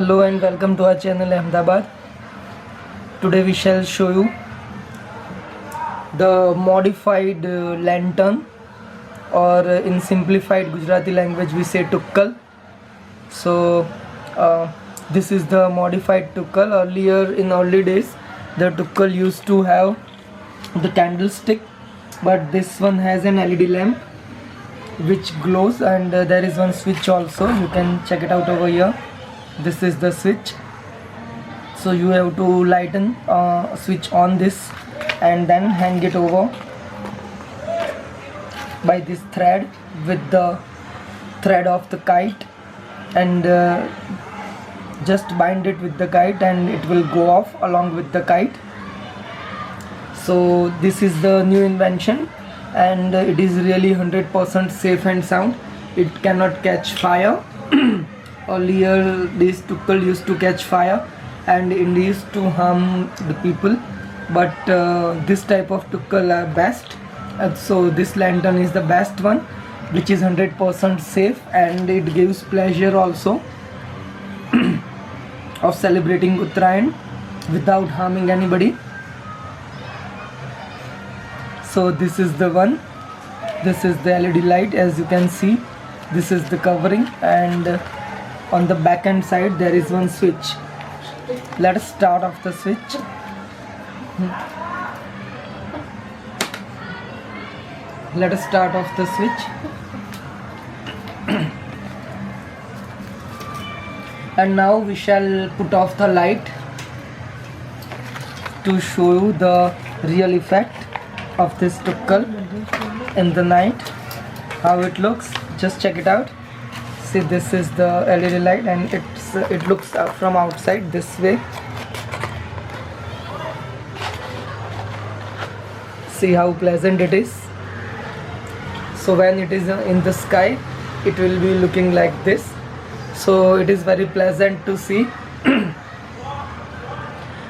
Hello and welcome to our channel Ahmedabad. Today we shall show you the modified lantern, or in simplified Gujarati language we say tukkal. So this is the modified tukkal. Earlier in early days the tukkal used to have the candlestick, but this one has an LED lamp which glows, and there is one switch also. You can check it out over here. This is the switch, so you have to lighten switch on this and then hang it over by this thread with the thread of the kite, and just bind it with the kite and it will go off along with the kite. So this is the new invention, and it is really 100% safe and sound. It cannot catch fire. Earlier this tukkal used to catch fire and it used to harm the people, but this type of tukkal are best. So this lantern is the best one, which is 100% safe, and it gives pleasure also of celebrating Uttarayan without harming anybody. So this is the one. This is the LED light, as you can see. This is the covering, and on the back end side there is one switch. Let us start off the switch. Let us start off the switch. And now we shall put off the light to show you the real effect of this tukkal in the night, how it looks. Just check it out. See, this is the LED light, and it looks from outside this way. See how pleasant it is. So when it is in the sky, it will be looking like this. So it is very pleasant to see.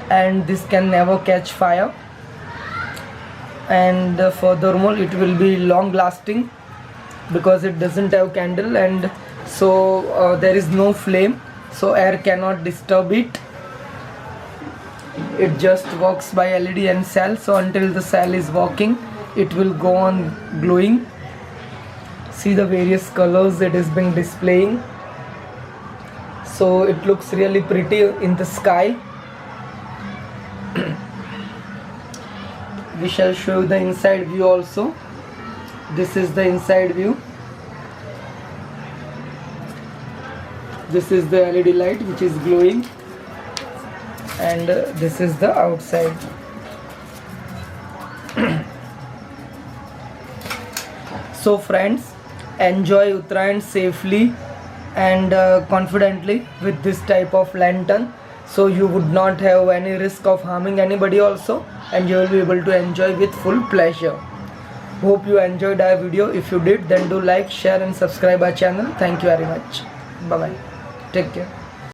And this can never catch fire, and furthermore it will be long lasting because it doesn't have candle, and so there is no flame, so air cannot disturb it. It just works by LED and cell, so until the cell is working it will go on glowing. See the various colors it is being displaying, so it looks really pretty in the sky. We shall show the inside view also. This is the inside view. This is the LED light which is glowing, and this is the outside. So friends, enjoy Uttarayan safely and confidently with this type of lantern, so you would not have any risk of harming anybody also, and you will be able to enjoy with full pleasure. Hope you enjoyed our video. If you did, then do like, share and subscribe our channel. Thank you very much. Bye bye. Take care.